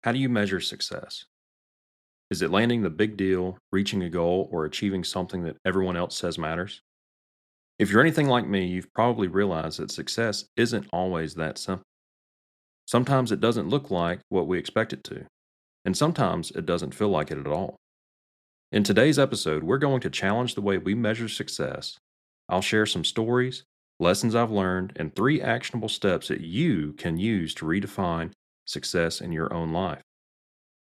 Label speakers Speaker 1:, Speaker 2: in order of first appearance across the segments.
Speaker 1: How do you measure success? Is it landing the big deal, reaching a goal, or achieving something that everyone else says matters? If you're anything like me, you've probably realized that success isn't always that simple. Sometimes it doesn't look like what we expect it to, and sometimes it doesn't feel like it at all. In today's episode, we're going to challenge the way we measure success. I'll share some stories, lessons I've learned, and 3 actionable steps that you can use to redefine success in your own life.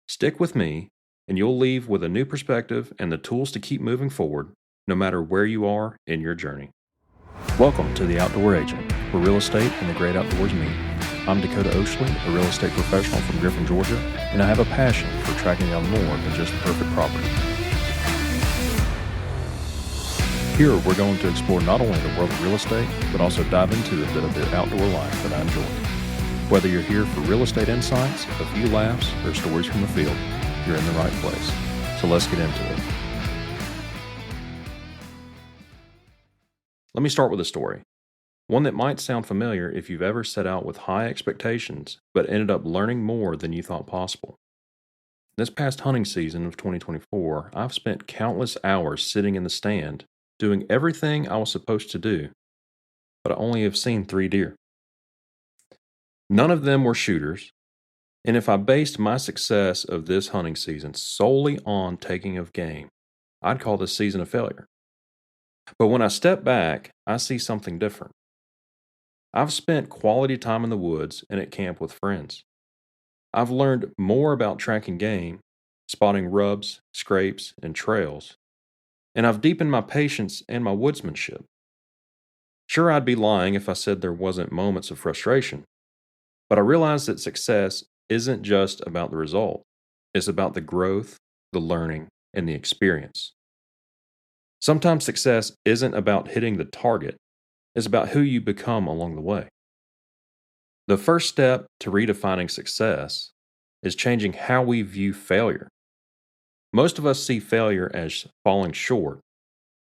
Speaker 1: Stick with me, and you'll leave with a new perspective and the tools to keep moving forward, no matter where you are in your journey. Welcome to The Outdoor Agent, where real estate and the great outdoors meet. I'm Dakota Oshley, a real estate professional from Griffin, Georgia, and I have a passion for tracking down more than just the perfect property. Here, we're going to explore not only the world of real estate, but also dive into a bit of the outdoor life that I enjoy. Whether you're here for real estate insights, a few laughs, or stories from the field, you're in the right place. So let's get into it. Let me start with a story. One that might sound familiar if you've ever set out with high expectations, but ended up learning more than you thought possible. This past hunting season of 2024, I've spent countless hours sitting in the stand, doing everything I was supposed to do, but I only have seen 3 deer. None of them were shooters, and if I based my success of this hunting season solely on taking of game, I'd call this season a failure. But when I step back, I see something different. I've spent quality time in the woods and at camp with friends. I've learned more about tracking game, spotting rubs, scrapes, and trails, and I've deepened my patience and my woodsmanship. Sure, I'd be lying if I said there wasn't moments of frustration, but I realize that success isn't just about the result. It's about the growth, the learning, and the experience. Sometimes success isn't about hitting the target. It's about who you become along the way. The first step to redefining success is changing how we view failure. Most of us see failure as falling short,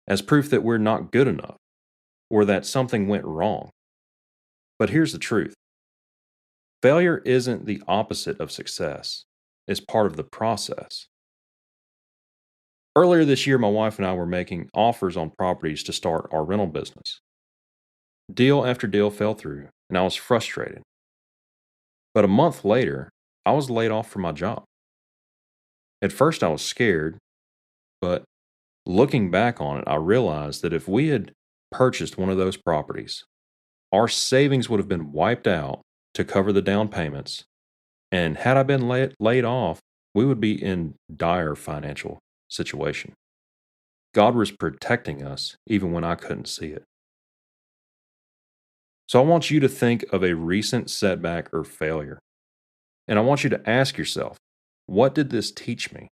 Speaker 1: as proof that we're not good enough, or that something went wrong. But here's the truth. Failure isn't the opposite of success. It's part of the process. Earlier this year, my wife and I were making offers on properties to start our rental business. Deal after deal fell through, and I was frustrated. But a month later, I was laid off from my job. At first, I was scared, but looking back on it, I realized that if we had purchased one of those properties, our savings would have been wiped out to cover the down payments. And had I been laid off, we would be in dire financial situation. God was protecting us even when I couldn't see it. So I want you to think of a recent setback or failure. And I want you to ask yourself, what did this teach me?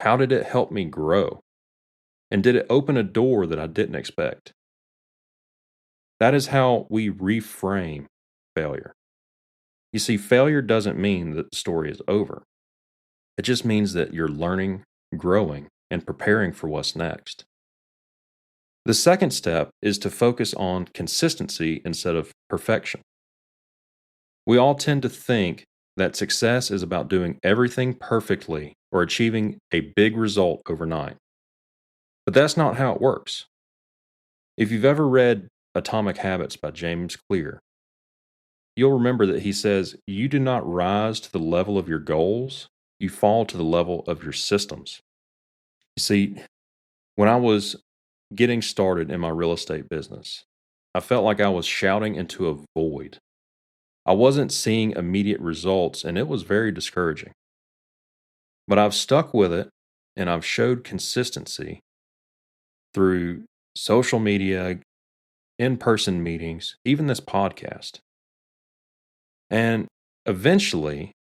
Speaker 1: How did it help me grow? And did it open a door that I didn't expect? That is how we reframe failure. You see, failure doesn't mean that the story is over. It just means that you're learning, growing, and preparing for what's next. The second step is to focus on consistency instead of perfection. We all tend to think that success is about doing everything perfectly or achieving a big result overnight. But that's not how it works. If you've ever read Atomic Habits by James Clear, you'll remember that he says, you do not rise to the level of your goals, you fall to the level of your systems. You see, when I was getting started in my real estate business, I felt like I was shouting into a void. I wasn't seeing immediate results, and it was very discouraging. But I've stuck with it, and I've showed consistency through social media, in-person meetings, even this podcast. And eventually,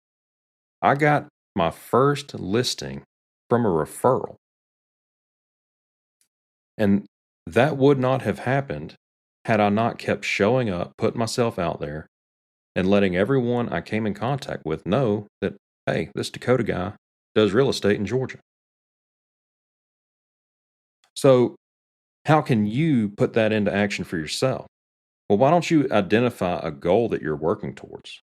Speaker 1: I got my first listing from a referral. And that would not have happened had I not kept showing up, putting myself out there, and letting everyone I came in contact with know that, hey, this Dakota guy does real estate in Georgia. So, how can you put that into action for yourself? Well, why don't you identify a goal that you're working towards?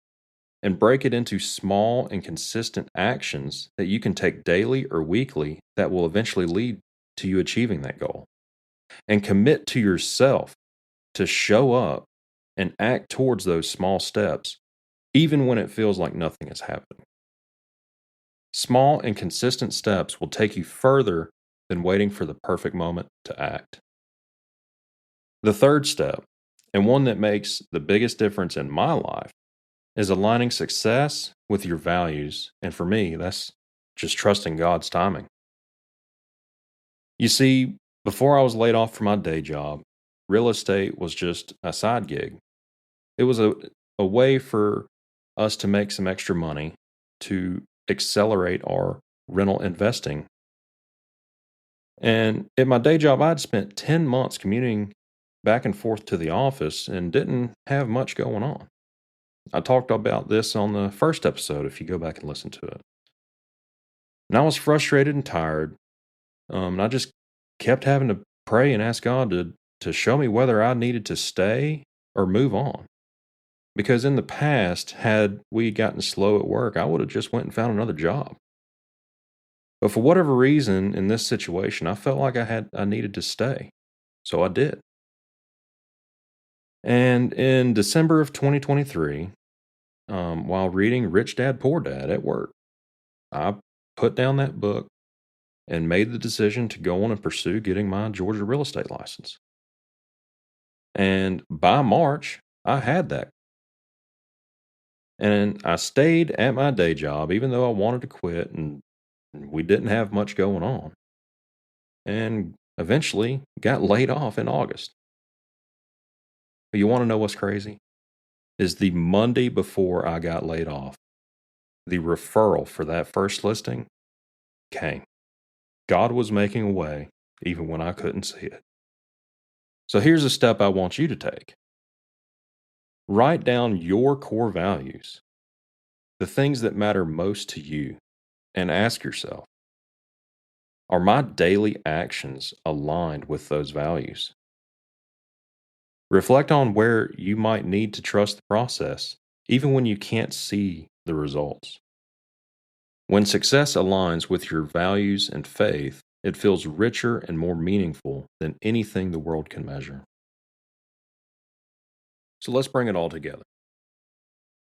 Speaker 1: and break it into small and consistent actions that you can take daily or weekly that will eventually lead to you achieving that goal. And commit to yourself to show up and act towards those small steps, even when it feels like nothing is happening. Small and consistent steps will take you further than waiting for the perfect moment to act. The third step, and one that makes the biggest difference in my life, is aligning success with your values. And for me, that's just trusting God's timing. You see, before I was laid off from my day job, real estate was just a side gig. It was a way for us to make some extra money to accelerate our rental investing. And at my day job, I'd spent 10 months commuting back and forth to the office and didn't have much going on. I talked about this on the first episode if you go back and listen to it. And I was frustrated and tired. And I just kept having to pray and ask God to show me whether I needed to stay or move on. Because in the past, had we gotten slow at work, I would have just went and found another job. But for whatever reason, in this situation, I felt like I needed to stay. So I did. And in December of 2023, while reading Rich Dad Poor Dad at work, I put down that book and made the decision to go on and pursue getting my Georgia real estate license. And by March, I had that. And I stayed at my day job, even though I wanted to quit and we didn't have much going on. And eventually got laid off in August. But you want to know what's crazy? Is the Monday before I got laid off, the referral for that first listing came. God was making a way even when I couldn't see it. So here's a step I want you to take. Write down your core values, the things that matter most to you, and ask yourself, are my daily actions aligned with those values? Reflect on where you might need to trust the process, even when you can't see the results. When success aligns with your values and faith, it feels richer and more meaningful than anything the world can measure. So let's bring it all together.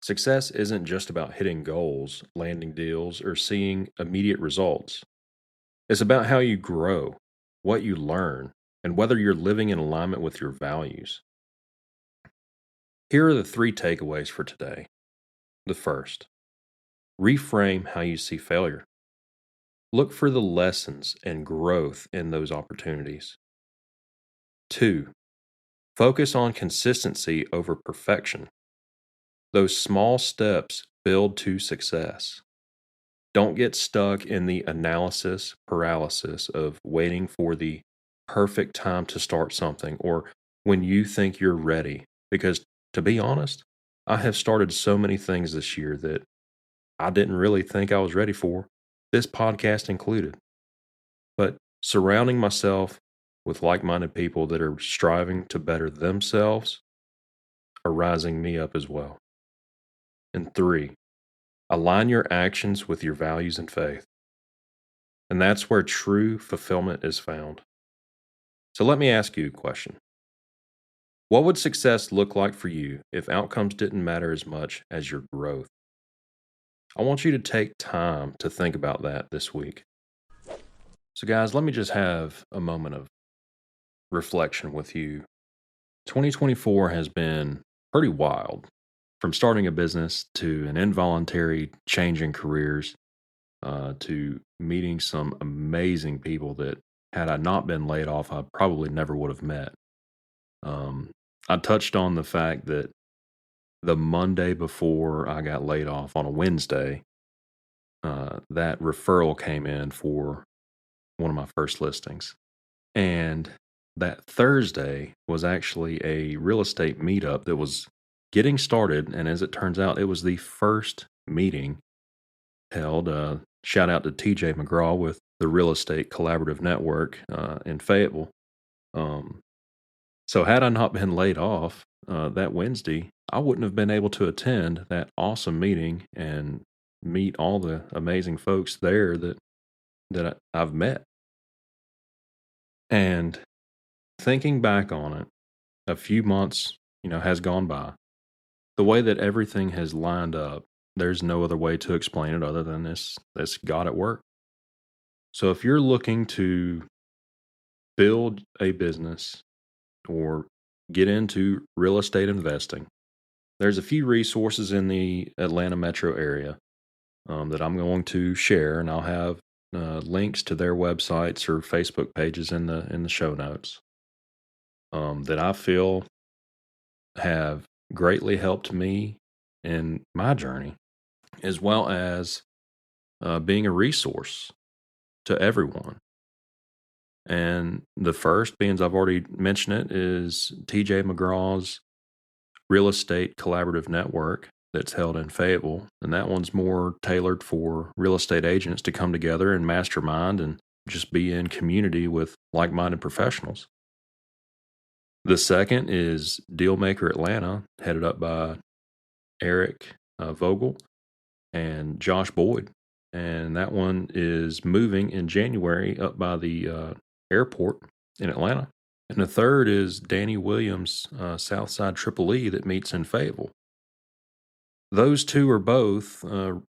Speaker 1: Success isn't just about hitting goals, landing deals, or seeing immediate results. It's about how you grow, what you learn, and whether you're living in alignment with your values. Here are the 3 takeaways for today. The first, reframe how you see failure. Look for the lessons and growth in those opportunities. 2, focus on consistency over perfection. Those small steps build to success. Don't get stuck in the analysis paralysis of waiting for the perfect time to start something or when you think you're ready. Because to be honest, I have started so many things this year that I didn't really think I was ready for, this podcast included. But surrounding myself with like-minded people that are striving to better themselves are rising me up as well. And 3, align your actions with your values and faith. And that's where true fulfillment is found. So let me ask you a question. What would success look like for you if outcomes didn't matter as much as your growth? I want you to take time to think about that this week. So guys, let me just have a moment of reflection with you. 2024 has been pretty wild, from starting a business to an involuntary change in careers, to meeting some amazing people that had I not been laid off, I probably never would have met. I touched on the fact that the Monday before I got laid off on a Wednesday, that referral came in for one of my first listings. And that Thursday was actually a real estate meetup that was getting started. And as it turns out, it was the first meeting held. Shout out to TJ McGraw with the Real Estate Collaborative Network in Fayetteville. So had I not been laid off, that Wednesday, I wouldn't have been able to attend that awesome meeting and meet all the amazing folks there that I've met. And thinking back on it, a few months, has gone by. The way that everything has lined up, there's no other way to explain it other than this God at work. So if you're looking to build a business or get into real estate investing, there's a few resources in the Atlanta metro area that I'm going to share, and I'll have links to their websites or Facebook pages in the show notes that I feel have greatly helped me in my journey, as well as being a resource to everyone. And the first, being as I've already mentioned it, is TJ McGraw's Real Estate Collaborative Network that's held in Fayetteville. And that one's more tailored for real estate agents to come together and mastermind and just be in community with like minded professionals. The second is Dealmaker Atlanta, headed up by Eric Vogel and Josh Boyd. And that one is moving in January up by the airport in Atlanta. And the third is Danny Williams, Southside Triple E, that meets in Fayetteville. Those two are both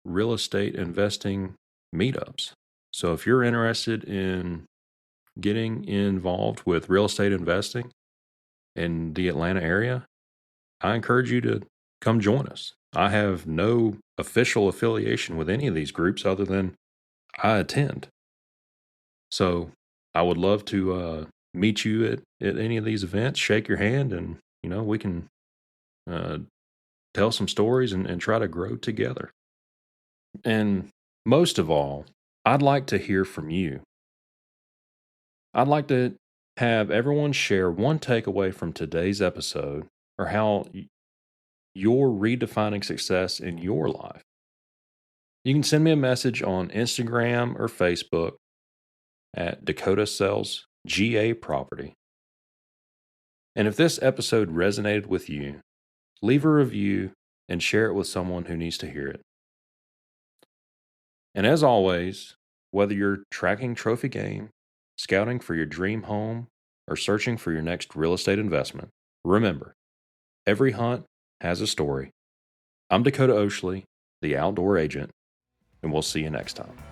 Speaker 1: real estate investing meetups. So if you're interested in getting involved with real estate investing in the Atlanta area, I encourage you to come join us. I have no official affiliation with any of these groups other than I attend. So I would love to meet you at any of these events, shake your hand, and we can uh, tell some stories and try to grow together. And most of all, I'd like to hear from you. I'd like to have everyone share one takeaway from today's episode or how you're redefining success in your life. You can send me a message on Instagram or Facebook at Dakota Sells GA Property. And if this episode resonated with you, leave a review and share it with someone who needs to hear it. And as always, whether you're tracking trophy game, scouting for your dream home, or searching for your next real estate investment, remember, every hunt has a story. I'm Dakota Oshley, the outdoor agent, and we'll see you next time.